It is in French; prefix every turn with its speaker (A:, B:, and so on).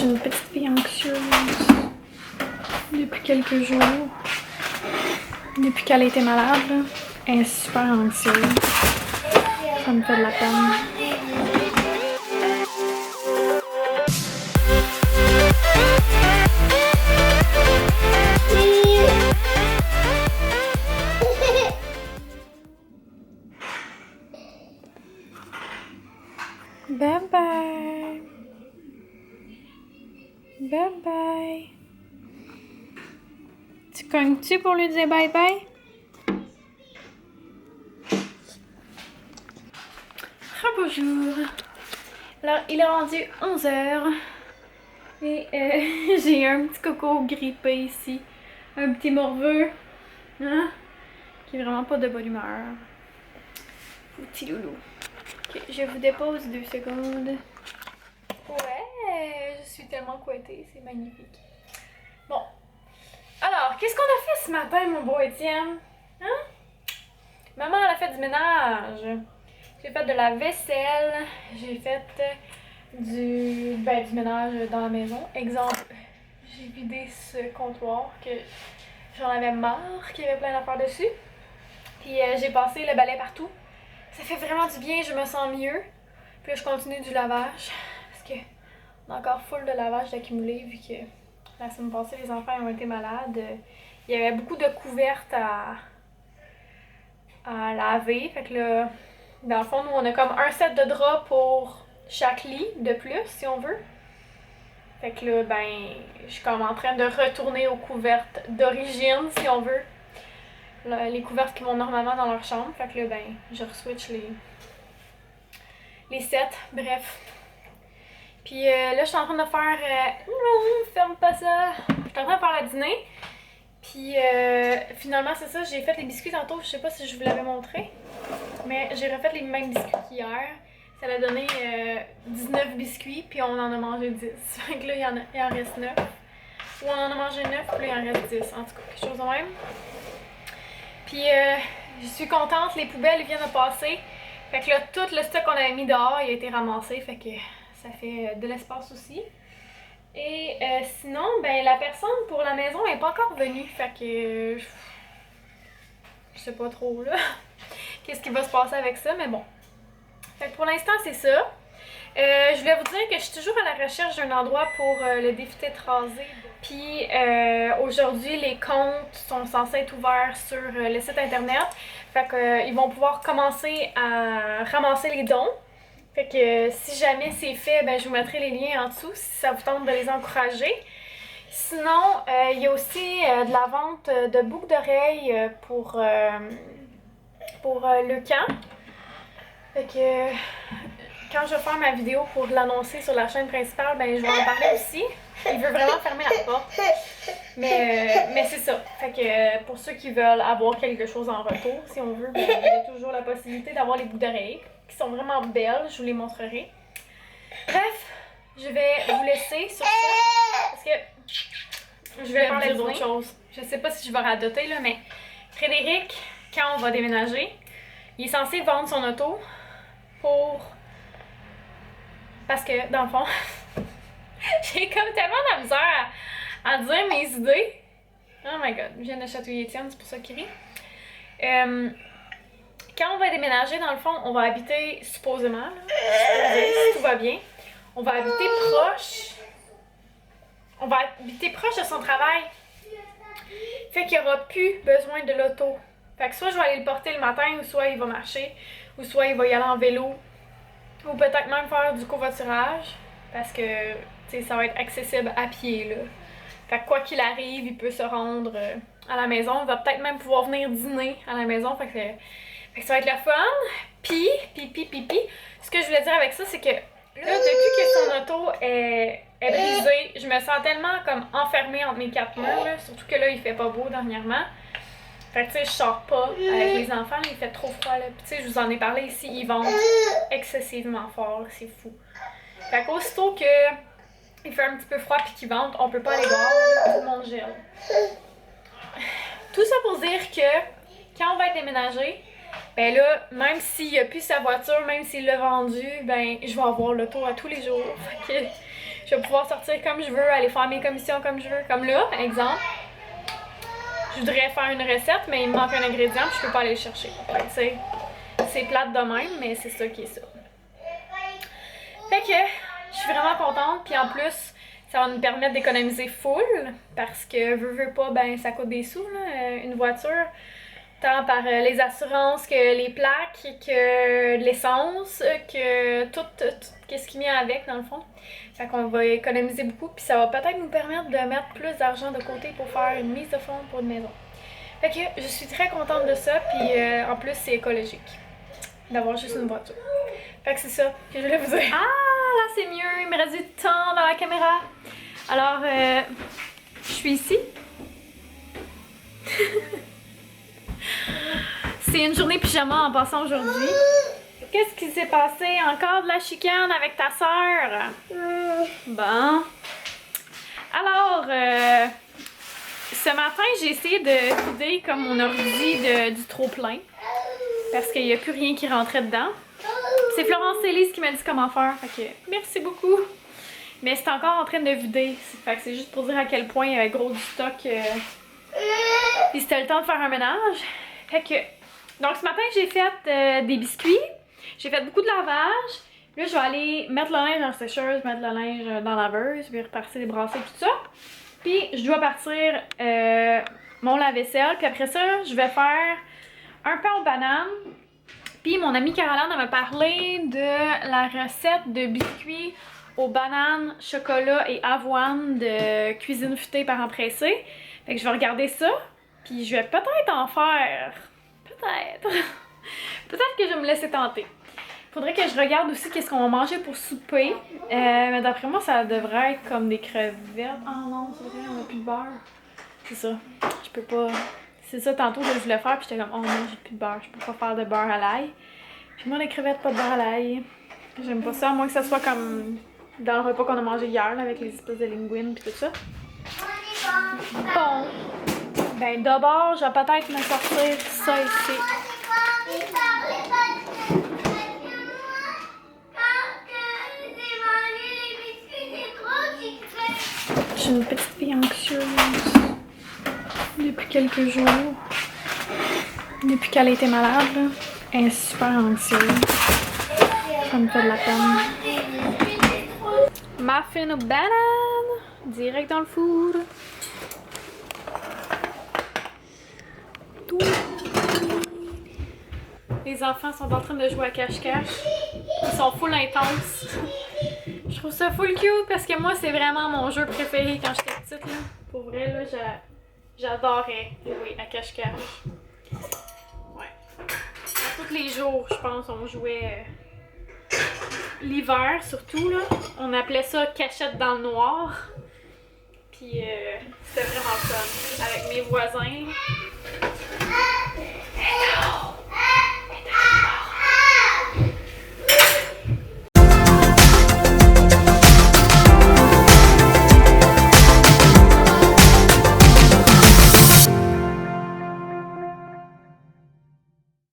A: suis une petite fille anxieuse depuis quelques jours. Depuis qu'elle a été malade, là, elle est super anxieuse. Ça me fait de la peine. Bye bye. Bye bye. Tu cognes-tu pour lui dire bye bye? Bonjour. Alors, il est rendu 11h. Et j'ai un petit coco grippé ici. Un petit morveux. Hein? Qui est vraiment pas de bonne humeur. Petit loulou. Ok, je vous dépose 2 secondes. Ouais, je suis tellement couettée, c'est magnifique. Bon. Alors, qu'est-ce qu'on a fait ce matin, mon beau Étienne? Hein? Maman, elle a fait du ménage. J'ai fait de la vaisselle. J'ai fait du ménage dans la maison. Exemple, j'ai vidé ce comptoir que j'en avais marre, qu'il y avait plein d'affaires dessus. Puis j'ai passé le balai partout. Ça fait vraiment du bien, je me sens mieux. Puis là, je continue du lavage. Parce que on a encore full de lavage d'accumulé vu que la semaine passée, les enfants ont été malades. Il y avait beaucoup de couvertes à laver. Fait que là, dans le fond, nous, on a comme un set de draps pour chaque lit de plus, si on veut. Fait que là, ben, je suis comme en train de retourner aux couvertes d'origine, si on veut. Là, les couvertes qui vont normalement dans leur chambre. Fait que là, ben, je re-switch les sets. Bref. Puis là, je suis en train de faire... non, ferme pas ça! Je suis en train de faire la dîner. Puis finalement, c'est ça, j'ai fait les biscuits tantôt. Je sais pas si je vous l'avais montré. Mais j'ai refait les mêmes biscuits qu'hier. Ça a donné 19 biscuits, puis on en a mangé 10. Fait que là, il en reste 9. Ou on en a mangé 9, puis là, il en reste 10. En tout cas, quelque chose de même. Puis je suis contente, les poubelles viennent de passer. Fait que là, tout le stock qu'on avait mis dehors, il a été ramassé. Fait que ça fait de l'espace aussi. Et sinon, ben la personne pour la maison n'est pas encore venue. Fait que je sais pas trop là. Qu'est-ce qui va se passer avec ça, mais bon. Fait que pour l'instant, c'est ça. Je voulais vous dire que je suis toujours à la recherche d'un endroit pour le défi tête rasée. Puis aujourd'hui, les comptes sont censés être ouverts sur le site internet. Fait que ils vont pouvoir commencer à ramasser les dons. Fait que si jamais c'est fait, ben je vous mettrai les liens en dessous si ça vous tente de les encourager. Sinon, il y a aussi de la vente de boucles d'oreilles pour le camp. Fait que quand je vais faire ma vidéo pour l'annoncer sur la chaîne principale, ben je vais en parler aussi. Il veut vraiment fermer la porte. Mais c'est ça. Fait que pour ceux qui veulent avoir quelque chose en retour, si on veut, ben, il y a toujours la possibilité d'avoir les boucles d'oreilles qui sont vraiment belles. Je vous les montrerai. Bref, je vais vous laisser sur ça parce que je vais parler d'autres choses. Je sais pas si je vais radoter là, mais Frédéric, quand on va déménager, il est censé vendre son auto parce que dans le fond j'ai comme tellement de la misère à dire mes idées. Oh my god, je viens de chatouiller Étienne, c'est pour ça qu'il rit. Quand on va déménager, dans le fond, on va habiter supposément, là, si tout va bien, on va habiter proche. On va habiter proche de son travail. Fait qu'il n'y aura plus besoin de l'auto. Fait que soit je vais aller le porter le matin, ou soit il va marcher, ou soit il va y aller en vélo, ou peut-être même faire du covoiturage, parce que ça va être accessible à pied, là. Fait que quoi qu'il arrive, il peut se rendre à la maison. Il va peut-être même pouvoir venir dîner à la maison. Fait que ça va être le fun. Puis, ce que je voulais dire avec ça, c'est que là, depuis que son auto est brisée, je me sens tellement comme enfermée entre mes 4 murs, là. Surtout que là, il fait pas beau dernièrement. Fait que tu sais, je sors pas avec les enfants, là, il fait trop froid, là. Puis tu sais, je vous en ai parlé ici, ils vendent excessivement fort, c'est fou. Fait qu'aussitôt que il fait un petit peu froid puis qu'ils vendent, on peut pas aller dehors, là, tout le monde gèle. Tout ça pour dire que quand on va être déménagé, ben là, même s'il a plus sa voiture, même s'il l'a vendue, ben je vais avoir l'auto à tous les jours. Fait que je vais pouvoir sortir comme je veux, aller faire mes commissions comme je veux. Comme là, exemple, je voudrais faire une recette, mais il me manque un ingrédient, puis je peux pas aller le chercher. Fait que, c'est plate de même, mais c'est ça qui est ça. Fait que je suis vraiment contente, puis en plus, ça va nous permettre d'économiser full, parce que veux pas, ben ça coûte des sous, là, une voiture. Tant par les assurances que les plaques, que l'essence, que tout ce qui vient avec dans le fond. Fait qu'on va économiser beaucoup, puis ça va peut-être nous permettre de mettre plus d'argent de côté pour faire une mise de fonds pour une maison. Fait que je suis très contente de ça, puis en plus c'est écologique d'avoir juste une voiture. Fait que c'est ça que je voulais vous dire. Ah, là c'est mieux, il me reste du temps dans la caméra. Alors, je suis ici. C'est une journée pyjama en passant aujourd'hui. Qu'est-ce qui s'est passé? Encore de la chicane avec ta sœur? Bon. Alors, ce matin, j'ai essayé de vider comme mon ordi du trop-plein. Parce qu'il n'y a plus rien qui rentrait dedans. C'est Florence Célise qui m'a dit comment faire. Fait que merci beaucoup. Mais c'est encore en train de vider. Fait que c'est juste pour dire à quel point il y avait gros du stock. Et c'était le temps de faire un ménage. Fait que, donc ce matin j'ai fait des biscuits, j'ai fait beaucoup de lavage. Là je vais aller mettre le linge dans la sécheuse, mettre le linge dans la laveuse, puis repartir les brassées tout ça. Puis je dois partir mon lave-vaisselle, puis après ça je vais faire un pain aux bananes. Puis mon amie Caroline m'a parlé de la recette de biscuits aux bananes, chocolat et avoine de cuisine futée par empressé. Fait que je vais regarder ça. Puis je vais peut-être en faire. Peut-être. Peut-être que je vais me laisser tenter. Faudrait que je regarde aussi qu'est-ce qu'on va manger pour souper. Mais d'après moi, ça devrait être comme des crevettes. Ah non, c'est vrai, on n'a plus de beurre. C'est ça. Je peux pas. C'est ça, tantôt, je voulais faire. Puis j'étais comme, oh non, j'ai plus de beurre. Je peux pas faire de beurre à l'ail. Puis moi, les crevettes, pas de beurre à l'ail. J'aime pas ça, à moins que ça soit comme dans le repas qu'on a mangé hier, là, avec les espèces de linguines puis tout ça. Bon. Ben d'abord, je vais peut-être me sortir ça ici. Je suis une petite fille anxieuse depuis quelques jours. Depuis qu'elle a été malade, là, elle est super anxieuse. Ça me fait de la peine. Muffin aux bananes, direct dans le four. Les enfants sont en train de jouer à cache-cache. Ils sont full intenses. Je trouve ça full cute parce que moi, c'est vraiment mon jeu préféré quand j'étais petite. Là. Pour vrai, là, j'adorais jouer à cache-cache. Ouais. Tous les jours, je pense, on jouait l'hiver surtout. Là. On appelait ça cachette dans le noir. Puis c'était vraiment fun avec mes voisins.